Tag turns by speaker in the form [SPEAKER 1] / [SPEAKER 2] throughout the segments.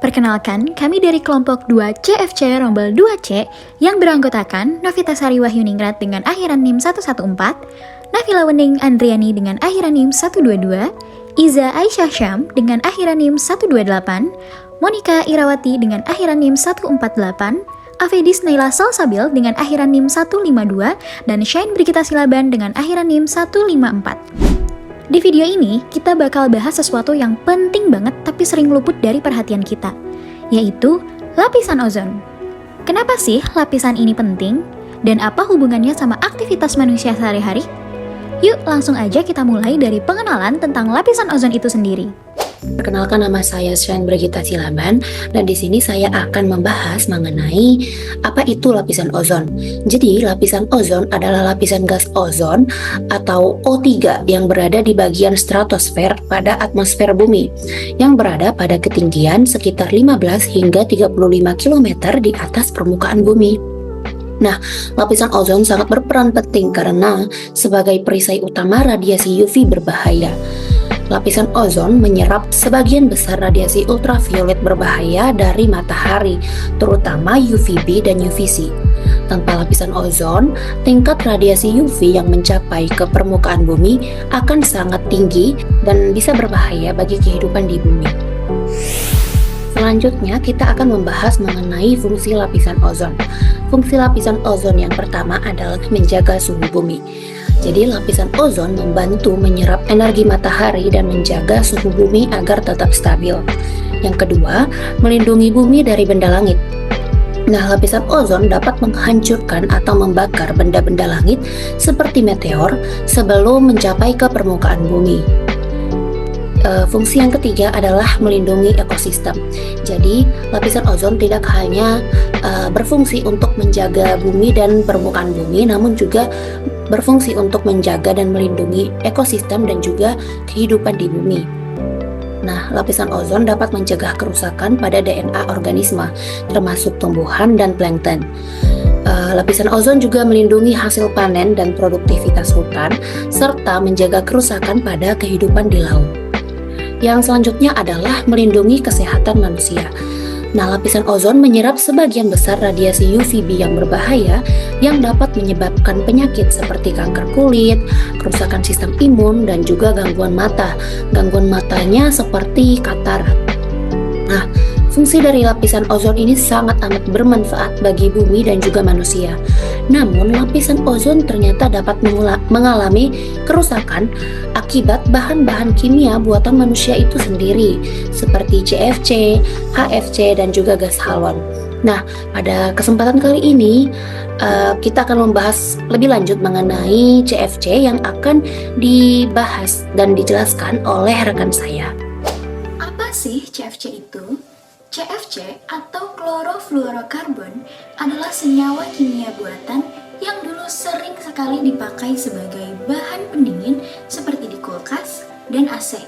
[SPEAKER 1] Perkenalkan, kami dari kelompok 2 CFC Rombel 2C yang beranggotakan Novita Sari Wahyuningrat dengan akhiran NIM 114, Nafila Wening Andriani dengan akhiran NIM 122, Iza Aisyah Syam dengan akhiran NIM 128, Monika Irawati dengan akhiran NIM 148, Afedis Naila Salsabil dengan akhiran NIM 152, dan Shine Brigita Silaban dengan akhiran NIM 154. Di video ini, kita bakal bahas sesuatu yang penting banget tapi sering luput dari perhatian kita, yaitu lapisan ozon. Kenapa sih lapisan ini penting? Dan apa hubungannya sama aktivitas manusia sehari-hari? Yuk langsung aja kita mulai dari pengenalan tentang lapisan ozon itu sendiri.
[SPEAKER 2] Perkenalkan, nama saya Shine Brigita Silaban, dan di sini saya akan membahas mengenai apa itu lapisan ozon. Jadi, lapisan ozon adalah lapisan gas ozon atau O3 yang berada di bagian stratosfer pada atmosfer bumi, yang berada pada ketinggian sekitar 15 hingga 35 km di atas permukaan bumi. Nah, lapisan ozon sangat berperan penting karena sebagai perisai utama radiasi UV berbahaya. Lapisan ozon menyerap sebagian besar radiasi ultraviolet berbahaya dari matahari, terutama UVB dan UVC. Tanpa lapisan ozon, tingkat radiasi UV yang mencapai ke permukaan bumi akan sangat tinggi dan bisa berbahaya bagi kehidupan di bumi. Selanjutnya, kita akan membahas mengenai fungsi lapisan ozon. Fungsi lapisan ozon yang pertama adalah menjaga suhu bumi. Jadi lapisan ozon membantu menyerap energi matahari dan menjaga suhu bumi agar tetap stabil. Yang kedua, melindungi bumi dari benda langit. Nah, lapisan ozon dapat menghancurkan atau membakar benda-benda langit seperti meteor sebelum mencapai ke permukaan bumi. Fungsi yang ketiga adalah melindungi ekosistem. Jadi, lapisan ozon tidak hanya berfungsi untuk menjaga bumi dan permukaan bumi, namun juga berfungsi untuk menjaga dan melindungi ekosistem dan juga kehidupan di bumi. Nah, lapisan ozon dapat mencegah kerusakan pada DNA organisme, termasuk tumbuhan dan plankton. Lapisan ozon juga melindungi hasil panen dan produktivitas hutan, serta menjaga kerusakan pada kehidupan di laut. Yang selanjutnya adalah melindungi kesehatan manusia. Nah, lapisan ozon menyerap sebagian besar radiasi UVB yang berbahaya yang dapat menyebabkan penyakit seperti kanker kulit, kerusakan sistem imun, dan juga gangguan mata. Gangguan matanya seperti katarak. Nah, fungsi dari lapisan ozon ini sangat amat bermanfaat bagi bumi dan juga manusia. Namun, lapisan ozon ternyata dapat mengalami kerusakan akibat bahan-bahan kimia buatan manusia itu sendiri, seperti CFC, HFC, dan juga gas halon. Nah, pada kesempatan kali ini, kita akan membahas lebih lanjut mengenai CFC yang akan dibahas dan dijelaskan oleh rekan saya.
[SPEAKER 1] Apa sih CFC itu? CFC atau klorofluorokarbon adalah senyawa kimia buatan yang dulu sering sekali dipakai sebagai bahan pendingin seperti di kulkas dan AC.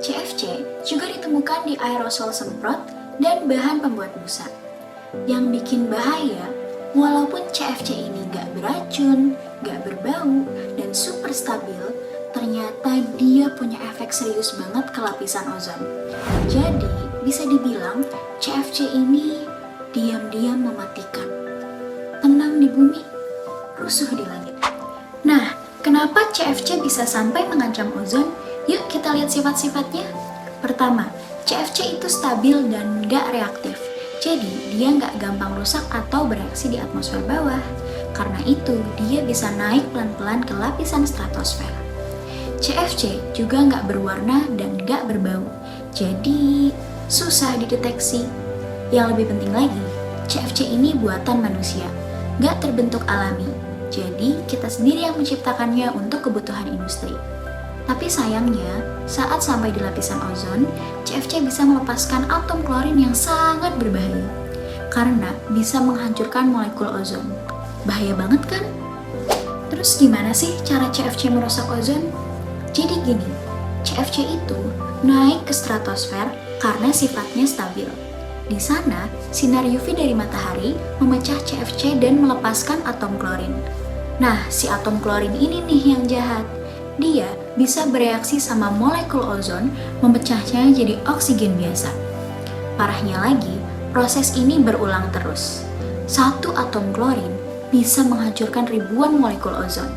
[SPEAKER 1] CFC juga ditemukan di aerosol semprot dan bahan pembuat busa. Yang bikin bahaya, walaupun CFC ini gak beracun, gak berbau, dan super stabil, ternyata dia punya efek serius banget ke lapisan ozon. Jadi, bisa dibilang CFC ini diam-diam mematikan. Tenang di bumi, rusuh di langit. Nah, kenapa CFC bisa sampai mengancam ozon? Yuk kita lihat sifat-sifatnya. Pertama, CFC itu stabil dan gak reaktif. Jadi, dia gak gampang rusak atau bereaksi di atmosfer bawah. Karena itu, dia bisa naik pelan-pelan ke lapisan stratosfer. CFC juga gak berwarna dan gak berbau. Jadi, susah dideteksi. Yang lebih penting lagi, CFC ini buatan manusia, gak terbentuk alami. Jadi, kita sendiri yang menciptakannya untuk kebutuhan industri. Tapi sayangnya, saat sampai di lapisan ozon, CFC bisa melepaskan atom klorin yang sangat berbahaya. Karena bisa menghancurkan molekul ozon. Bahaya banget kan? Terus gimana sih cara CFC merusak ozon? Jadi gini, CFC itu naik ke stratosfer karena sifatnya stabil. Di sana, sinar UV dari matahari memecah CFC dan melepaskan atom klorin. Nah, si atom klorin ini nih yang jahat. Dia bisa bereaksi sama molekul ozon, memecahnya jadi oksigen biasa. Parahnya lagi, proses ini berulang terus. Satu atom klorin bisa menghancurkan ribuan molekul ozon.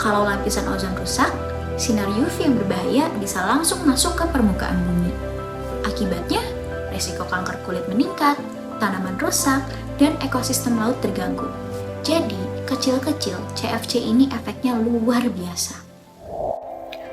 [SPEAKER 1] Kalau lapisan ozon rusak, sinar UV yang berbahaya bisa langsung masuk ke permukaan bumi. Akibatnya, resiko kanker kulit meningkat, tanaman rusak, dan ekosistem laut terganggu. Jadi, kecil-kecil CFC ini efeknya luar biasa.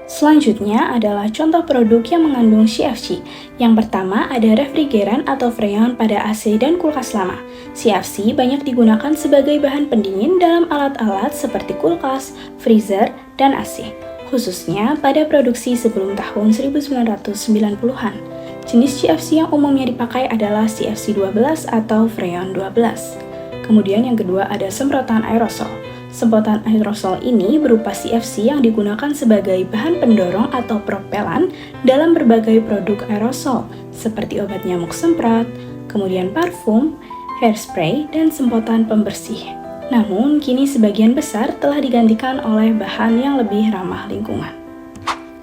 [SPEAKER 3] Selanjutnya adalah contoh produk yang mengandung CFC. Yang pertama ada refrigeran atau freon pada AC dan kulkas lama. CFC banyak digunakan sebagai bahan pendingin dalam alat-alat seperti kulkas, freezer, dan AC, khususnya pada produksi sebelum tahun 1990-an. Jenis CFC yang umumnya dipakai adalah CFC 12 atau freon 12. Kemudian yang kedua ada semprotan aerosol. Semprotan aerosol ini berupa CFC yang digunakan sebagai bahan pendorong atau propelan dalam berbagai produk aerosol, seperti obat nyamuk semprot, kemudian parfum, hairspray, dan semprotan pembersih. Namun, kini sebagian besar telah digantikan oleh bahan yang lebih ramah lingkungan.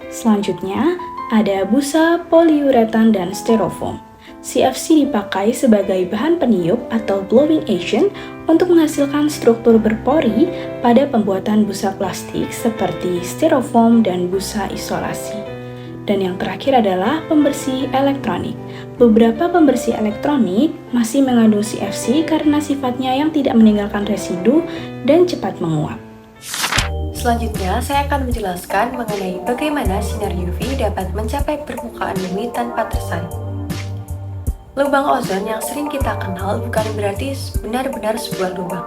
[SPEAKER 3] Selanjutnya, ada busa, poliuretan, dan styrofoam. CFC dipakai sebagai bahan peniup atau blowing agent untuk menghasilkan struktur berpori pada pembuatan busa plastik seperti styrofoam dan busa isolasi. Dan yang terakhir adalah pembersih elektronik. Beberapa pembersih elektronik masih mengandung CFC karena sifatnya yang tidak meninggalkan residu dan cepat menguap.
[SPEAKER 2] Selanjutnya, saya akan menjelaskan mengenai bagaimana sinar UV dapat mencapai permukaan bumi tanpa tersaring. Lubang ozon yang sering kita kenal bukan berarti benar-benar sebuah lubang.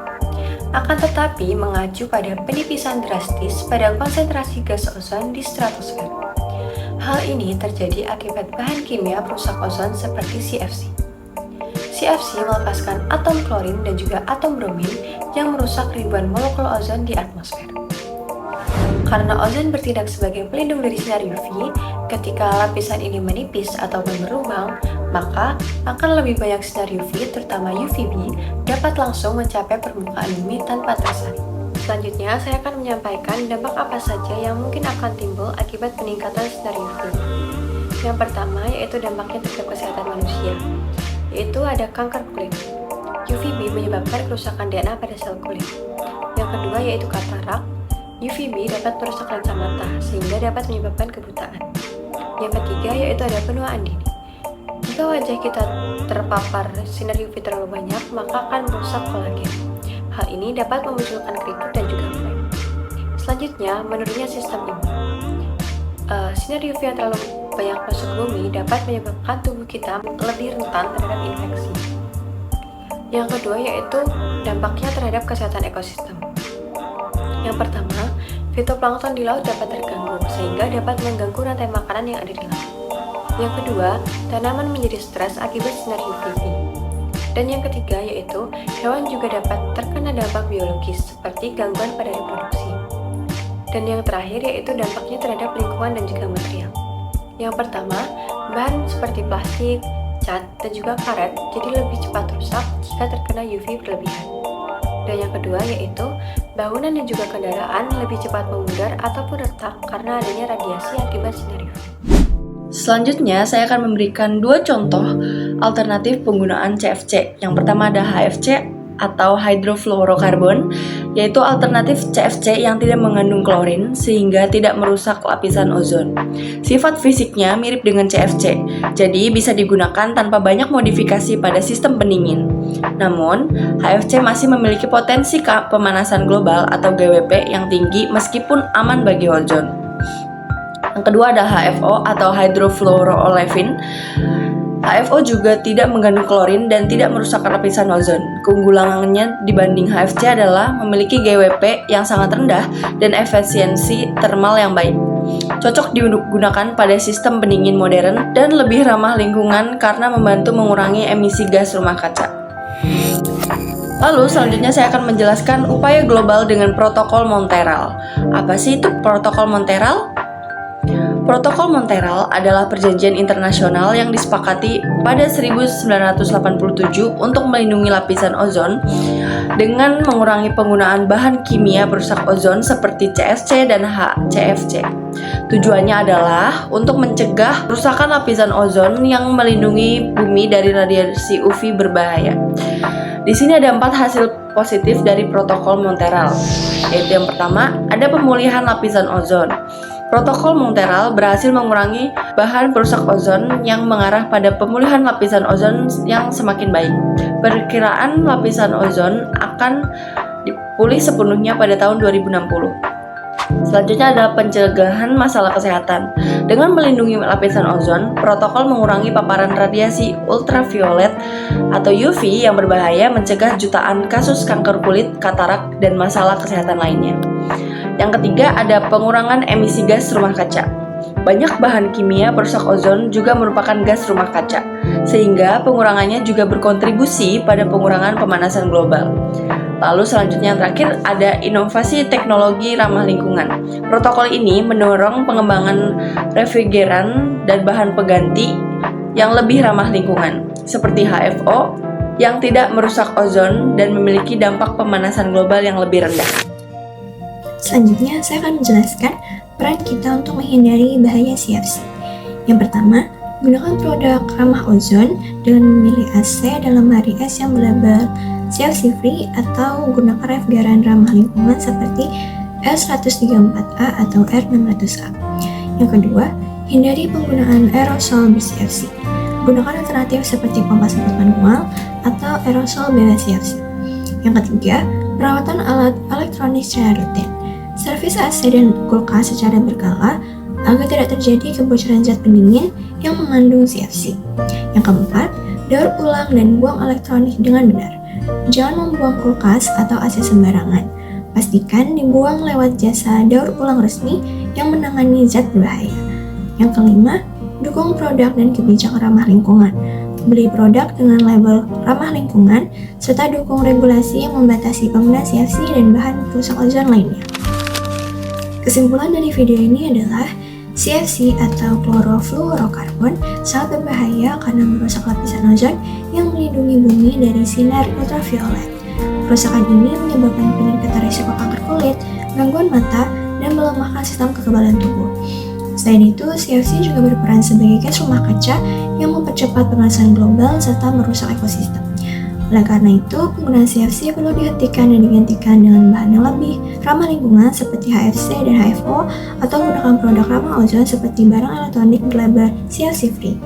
[SPEAKER 2] Akan tetapi mengacu pada penipisan drastis pada konsentrasi gas ozon di stratosfer. Hal ini terjadi akibat bahan kimia perusak ozon seperti CFC. CFC melepaskan atom klorin dan juga atom bromin yang merusak ribuan molekul ozon di atmosfer. Karena ozon bertindak sebagai pelindung dari sinar UV, ketika lapisan ini menipis ataupun berlubang, maka akan lebih banyak sinar UV, terutama UVB, dapat langsung mencapai permukaan bumi tanpa tersaring. Selanjutnya, saya akan menyampaikan dampak apa saja yang mungkin akan timbul akibat peningkatan sinar UV. Yang pertama, yaitu dampaknya terhadap kesehatan manusia, yaitu ada kanker kulit. UVB menyebabkan kerusakan DNA pada sel kulit. Yang kedua, yaitu katarak. UVB dapat merusak lensa mata, sehingga dapat menyebabkan kebutaan. Yang ketiga, yaitu ada penuaan dini. Jika wajah kita terpapar sinar UV terlalu banyak, maka akan merusak kolagen. Hal ini dapat memunculkan keriput dan juga flek. Selanjutnya, menurunnya sistem imun. Sinar UV yang terlalu banyak masuk ke bumi dapat menyebabkan tubuh kita lebih rentan terhadap infeksi. Yang kedua, yaitu dampaknya terhadap kesehatan ekosistem. Yang pertama, fitoplankton di laut dapat terganggu, sehingga dapat mengganggu rantai makanan yang ada di laut. Yang kedua, tanaman menjadi stres akibat sinar UVB. Dan yang ketiga, yaitu hewan juga dapat terkena dampak biologis, seperti gangguan pada reproduksi. Dan yang terakhir, yaitu dampaknya terhadap lingkungan dan juga material. Yang pertama, bahan seperti plastik, cat, dan juga karet jadi lebih cepat rusak jika terkena UV berlebihan. Dan yang kedua, yaitu bangunan dan juga kendaraan lebih cepat memudar ataupun retak karena adanya radiasi akibat sinar UV. Selanjutnya, saya akan memberikan dua contoh alternatif penggunaan CFC. Yang pertama ada HFC atau hydrofluorokarbon, yaitu alternatif CFC yang tidak mengandung klorin sehingga tidak merusak lapisan ozon. Sifat fisiknya mirip dengan CFC, jadi bisa digunakan tanpa banyak modifikasi pada sistem pendingin. Namun, HFC masih memiliki potensi pemanasan global atau GWP yang tinggi meskipun aman bagi ozon. Yang kedua ada HFO atau hydrofluoroolefin. HFO juga tidak mengandung klorin dan tidak merusak lapisan ozon. Keunggulannya dibanding HFC adalah memiliki GWP yang sangat rendah dan efisiensi termal yang baik. Cocok digunakan pada sistem pendingin modern dan lebih ramah lingkungan karena membantu mengurangi emisi gas rumah kaca. Lalu selanjutnya saya akan menjelaskan upaya global dengan protokol Montreal. Apa sih itu protokol Montreal?
[SPEAKER 4] Protokol Montreal adalah perjanjian internasional yang disepakati pada 1987 untuk melindungi lapisan ozon dengan mengurangi penggunaan bahan kimia perusak ozon seperti CFC dan HCFC. Tujuannya adalah untuk mencegah kerusakan lapisan ozon yang melindungi bumi dari radiasi UV berbahaya. Di sini ada 4 hasil positif dari Protokol Montreal, yaitu yang pertama, ada pemulihan lapisan ozon. Protokol Montreal berhasil mengurangi bahan perusak ozon yang mengarah pada pemulihan lapisan ozon yang semakin baik. Perkiraan lapisan ozon akan dipulih sepenuhnya pada tahun 2060. Selanjutnya adalah pencegahan masalah kesehatan. Dengan melindungi lapisan ozon, protokol mengurangi paparan radiasi ultraviolet atau UV yang berbahaya, mencegah jutaan kasus kanker kulit, katarak, dan masalah kesehatan lainnya. Yang ketiga, ada pengurangan emisi gas rumah kaca. Banyak bahan kimia perusak ozon juga merupakan gas rumah kaca, sehingga pengurangannya juga berkontribusi pada pengurangan pemanasan global. Lalu selanjutnya yang terakhir ada inovasi teknologi ramah lingkungan. Protokol ini mendorong pengembangan refrigeran dan bahan pengganti yang lebih ramah lingkungan, seperti HFO yang tidak merusak ozon dan memiliki dampak pemanasan global yang lebih rendah.
[SPEAKER 5] Selanjutnya, saya akan menjelaskan peran kita untuk menghindari bahaya CFC. Yang pertama, gunakan produk ramah ozon dengan memilih AC dalam lemari es yang berlabel CFC free atau gunakan refrigeran ramah lingkungan seperti R134A atau R600A. Yang kedua, hindari penggunaan aerosol ber-CFC. Gunakan alternatif seperti pompa semprot manual atau aerosol bebas CFC. Yang ketiga, perawatan alat elektronik secara rutin. Servis AC dan kulkas secara berkala agar tidak terjadi kebocoran zat pendingin yang mengandung CFC. Yang keempat, daur ulang dan buang elektronik dengan benar. Jangan membuang kulkas atau AC sembarangan. Pastikan dibuang lewat jasa daur ulang resmi yang menangani zat berbahaya. Yang kelima, dukung produk dan kebijakan ramah lingkungan. Beli produk dengan label ramah lingkungan, serta dukung regulasi yang membatasi penggunaan CFC dan bahan perusak ozon lainnya. Kesimpulan dari video ini adalah CFC atau klorofluorokarbon sangat berbahaya karena merusak lapisan ozon yang melindungi bumi dari sinar ultraviolet. Kerusakan ini menyebabkan peningkatan risiko kanker kulit, gangguan mata, dan melemahkan sistem kekebalan tubuh. Selain itu, CFC juga berperan sebagai gas rumah kaca yang mempercepat pemanasan global serta merusak ekosistem. Oleh karena itu, penggunaan CFC perlu dihentikan dan digantikan dengan bahan yang lebih ramah lingkungan seperti HFC dan HFO atau gunakan produk ramah ozon seperti barang elektronik berlabel CFC free.